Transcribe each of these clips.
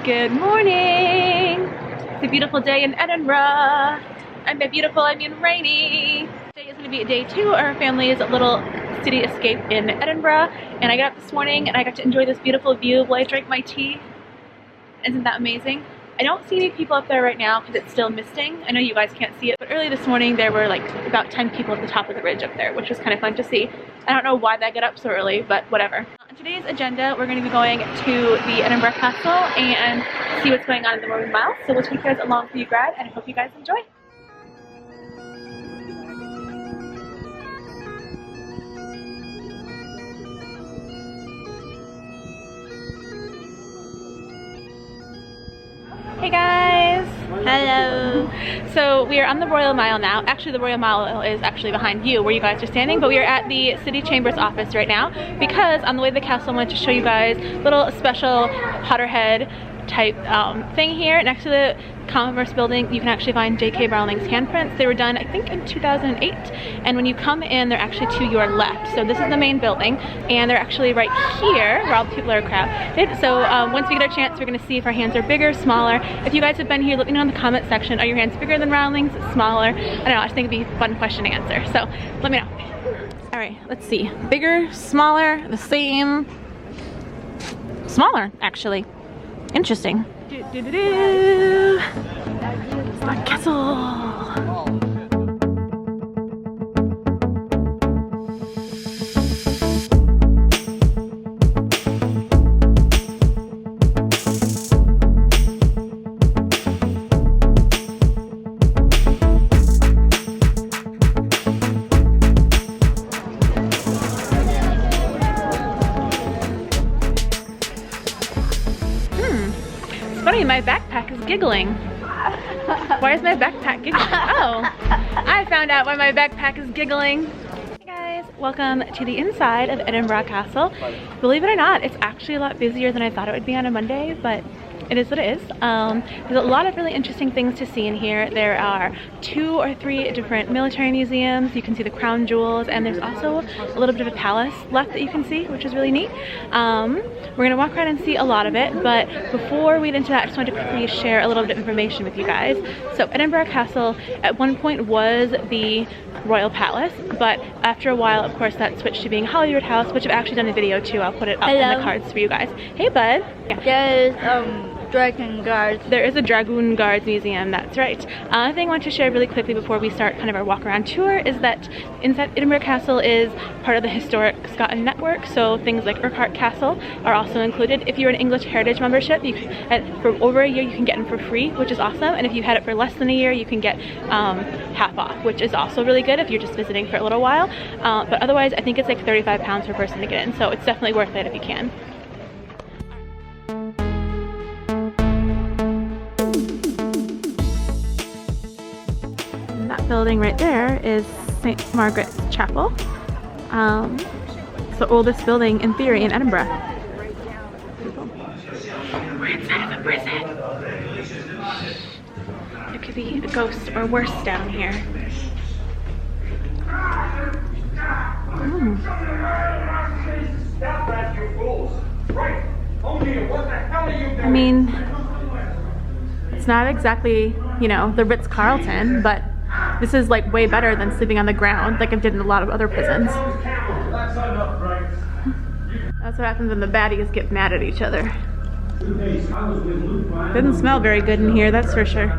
Good morning! It's a beautiful day in Edinburgh. And by beautiful, I mean rainy. Today is going to be day 2 of our family's little city escape in Edinburgh. And I got up this morning and I got to enjoy this beautiful view while I drank my tea. Isn't that amazing? I don't see any people up there right now because it's still misting. I know you guys can't see it, but early this morning there were like about 10 people at the top of the ridge up there, which was kind of fun to see. I don't know why they get up so early, but whatever. On today's agenda, we're going to be going to the Edinburgh Castle and see what's going on in the Roman Mile. So we'll take you guys along for the ride and I hope you guys enjoy. Hey guys! Hello! So we are on the Royal Mile now. Actually the Royal Mile is actually behind you where you guys are standing, but we are at the City Chamber's office right now because on the way to the castle I wanted to show you guys a little special Potterhead type thing here. Next to the Commerce building you can actually find J.K. Rowling's handprints. They were done I think in 2008, and when you come in they're actually to your left. So this is the main building and they're actually right here where all the people are crowded. So once we get a chance we're going to see if our hands are bigger, smaller. If you guys have been here, let me know in the comment section. Are your hands bigger than Rowling's, smaller? I don't know, I just think it'd be a fun question to answer, so let me know. Alright, let's see. Bigger, smaller, the same? Smaller, actually. Interesting. It's the castle. Funny, my backpack is giggling. Why is my backpack giggling? Oh, I found out why my backpack is giggling. Hey guys, welcome to the inside of Edinburgh Castle. Believe it or not, it's actually a lot busier than I thought it would be on a Monday, but it is what it is. There's a lot of really interesting things to see in here. There are 2 or 3 different military museums. You can see the crown jewels, and there's also a little bit of a palace left that you can see, which is really neat. We're gonna walk around and see a lot of it, but before we get into that, I just wanted to quickly share a little bit of information with you guys. So Edinburgh Castle at one point was the Royal Palace, but after a while, of course, that switched to being Holyrood House, which I've actually done a video too. I'll put it up in the cards for you guys. Hey, bud. There's Dragon Guards. There is a Dragoon Guards museum, that's right. Another thing I want to share really quickly before we start kind of our walk around tour is that inside Edinburgh Castle is part of the Historic Scotland Network, so things like Urquhart Castle are also included. If you're an English Heritage membership, for over a year you can get in for free, which is awesome, and if you had it for less than a year you can get half off, which is also really good if you're just visiting for a little while. But otherwise I think it's like £35 per person to get in, so it's definitely worth it if you can. Building right there is St. Margaret's Chapel. It's the oldest building in theory in Edinburgh. We're inside of a prison. There could be a ghost or worse down here. I mean, it's not exactly, you know, the Ritz-Carlton, but this is like way better than sleeping on the ground like I've did in a lot of other prisons. That's what happens when the baddies get mad at each other. Doesn't smell very good in here, that's for sure.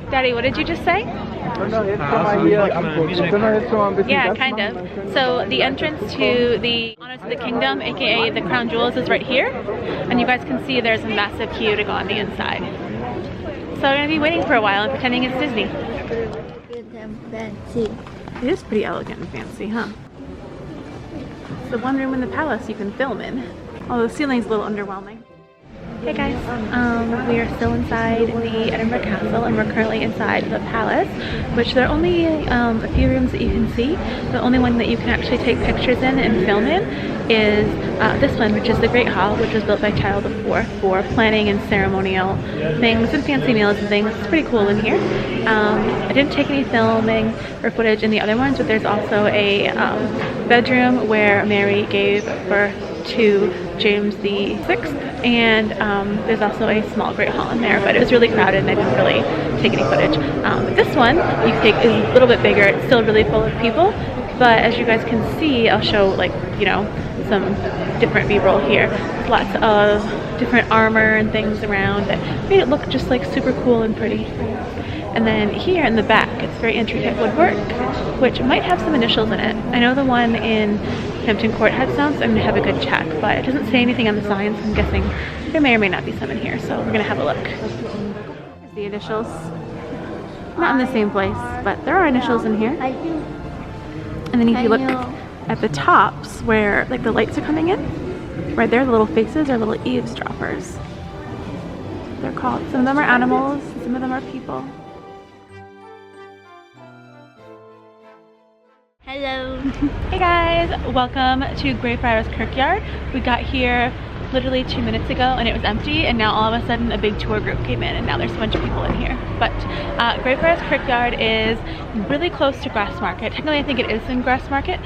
Daddy, what did you just say? Yeah, kind of. So the entrance to the Honors of the Kingdom, aka the Crown Jewels, is right here. And you guys can see there's a massive queue to go on the inside. So we're going to be waiting for a while and pretending it's Disney. It is pretty elegant and fancy, huh? It's the one room in the palace you can film in. Although the ceiling's a little underwhelming. Hey guys, we are still inside the Edinburgh Castle and we're currently inside the palace, which there are only a few rooms that you can see. The only one that you can actually take pictures in and film in is this one, which is the Great Hall, which was built by Charles IV for planning and ceremonial things and fancy meals and things. It's pretty cool in here. I didn't take any filming or footage in the other ones, but there's also a bedroom where Mary gave birth to James the 6th, and there's also a small Great Hall in there, but it was really crowded and I didn't really take any footage. But this one you can take is a little bit bigger. It's still really full of people, but as you guys can see, I'll show, like, you know, some different b-roll here. Lots of different armor and things around that made it look just like super cool and pretty. And then here in the back, it's very intricate woodwork, which might have some initials in it. I know the one in Hampton Court had some, so I'm gonna have a good check, but it doesn't say anything on the signs, so I'm guessing there may or may not be some in here, so we're gonna have a look. Here's the initials. Not in the same place, but there are initials in here. And then if you look at the tops where, like, the lights are coming in, right there, the little faces are little eavesdroppers. They're called. Some of them are animals, some of them are people. Hello. Hey guys, welcome to Greyfriars Kirkyard. We got here literally 2 minutes ago and it was empty, and now all of a sudden a big tour group came in and now there's a bunch of people in here. But Greyfriars Kirkyard is really close to Grassmarket. Technically I think it is in Grassmarket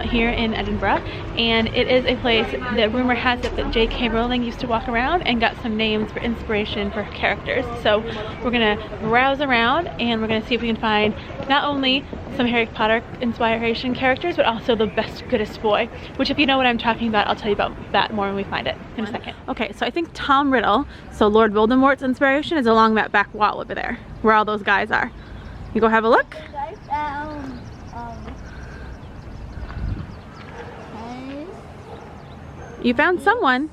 here in Edinburgh, and it is a place that rumor has it that J.K. Rowling used to walk around and got some names for inspiration for her characters. So we're gonna browse around and we're gonna see if we can find not only some Harry Potter inspiration characters, but also the best, goodest boy, which, if you know what I'm talking about, I'll tell you about that more when we find it in a second. Okay, so I think Tom Riddle, so Lord Voldemort's inspiration, is along that back wall over there, where all those guys are. You go have a look? I found, You found someone,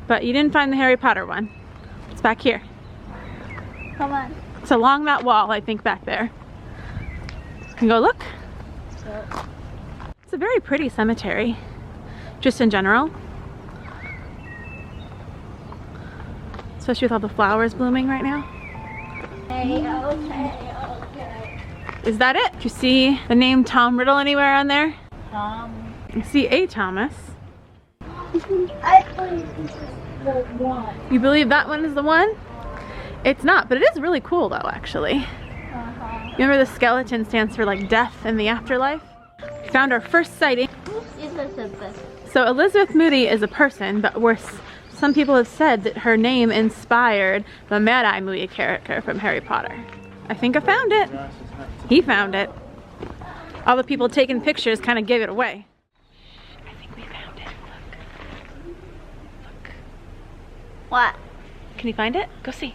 but you didn't find the Harry Potter one. It's back here. come on. It's along that wall, I think, back there. You go look. It's a very pretty cemetery, just in general. Especially with all the flowers blooming right now. Okay. Is that it? Do you see the name Tom Riddle anywhere on there? You see a Thomas. I believe this is the one. You believe that one is the one? It's not, but it is really cool though, actually. Remember the skeleton stands for, like, death and the afterlife? We found our first sighting. Who's Elizabeth? So Elizabeth Moody is a person, but some people have said that her name inspired the Mad-Eye Moody character from Harry Potter. I think I found it. He found it. All the people taking pictures kind of gave it away. I think we found it. Look. Look. What? Can you find it? Go see.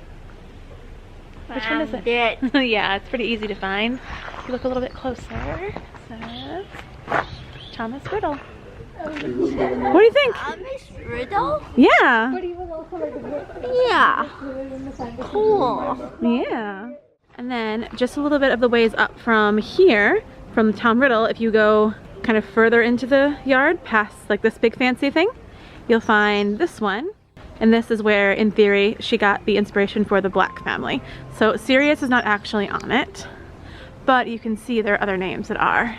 Which one is it? Yeah, it's pretty easy to find. If you look a little bit closer, it says Thomas Riddle. What do you think? Thomas Riddle? Yeah. Yeah. Cool. Yeah. And then just a little bit of the ways up from here, from Tom Riddle, if you go kind of further into the yard, past, like, this big fancy thing, you'll find this one. And this is where, in theory, she got the inspiration for the Black family. So Sirius is not actually on it, but you can see there are other names that are.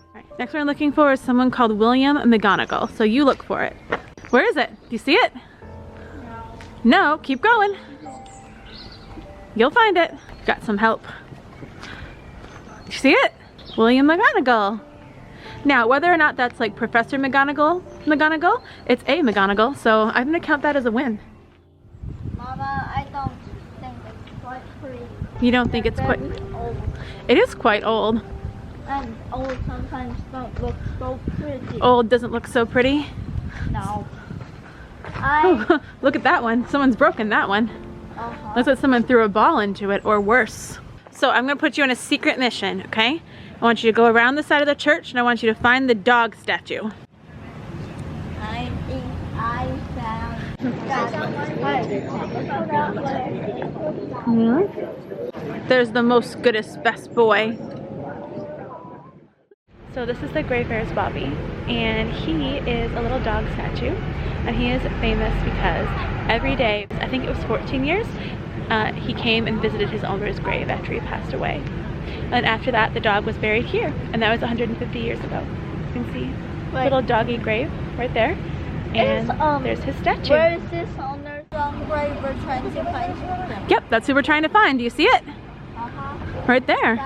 Alright, next one I'm looking for is someone called William McGonagall. So you look for it. Where is it? Do you see it? No, keep going. You'll find it. Got some help. You see it? William McGonagall. Now, whether or not that's, like, Professor McGonagall, it's a McGonagall, so I'm gonna count that as a win. Mama, I don't think it's quite pretty. You don't think it's quite... Old. It is quite old. And old sometimes don't look so pretty. Old doesn't look so pretty. No. Oh, look at that one. Someone's broken that one. Looks like someone threw a ball into it, or worse. So I'm gonna put you on a secret mission, okay? I want you to go around the side of the church and I want you to find the dog statue. I think I found There's the most goodest, best boy. So this is the Greyfriars Bobby, and he is a little dog statue, and he is famous because every day, I think it was 14 years, he came and visited his owner's grave after he passed away. And after that, the dog was buried here, and that was 150 years ago. You can see a little doggy grave right there, and there's his statue. Where is this owner's grave we're trying to find? Yep, that's who we're trying to find. Do you see it? Right there.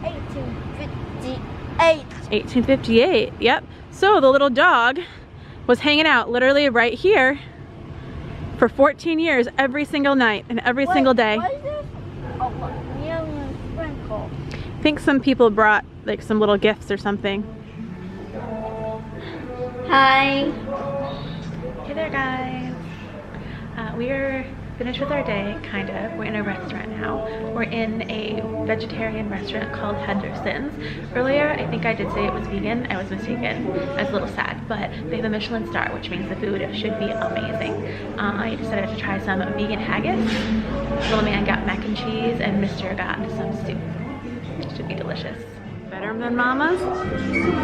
1858. 1858, yep. So the little dog was hanging out literally right here for 14 years, every single night and every single day. What is this? Oh, neon sprinkle. I think some people brought like some little gifts or something. Hi. Hey there, guys. We're finished with our day, kind of. We're in a restaurant now. We're in a vegetarian restaurant called Henderson's. Earlier, I think I did say it was vegan. I was mistaken. I was a little sad, but they have a Michelin star, which means the food should be amazing. I decided to try some vegan haggis. Little man got mac and cheese, and Mr. got some soup. It should be delicious. Better than Mama's,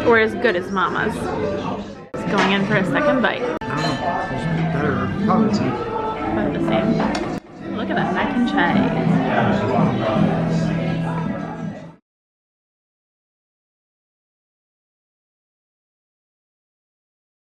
or as good as Mama's? Just going in for a second bite. I don't know. It's better. Probably. About the same. Look at that mac and cheese.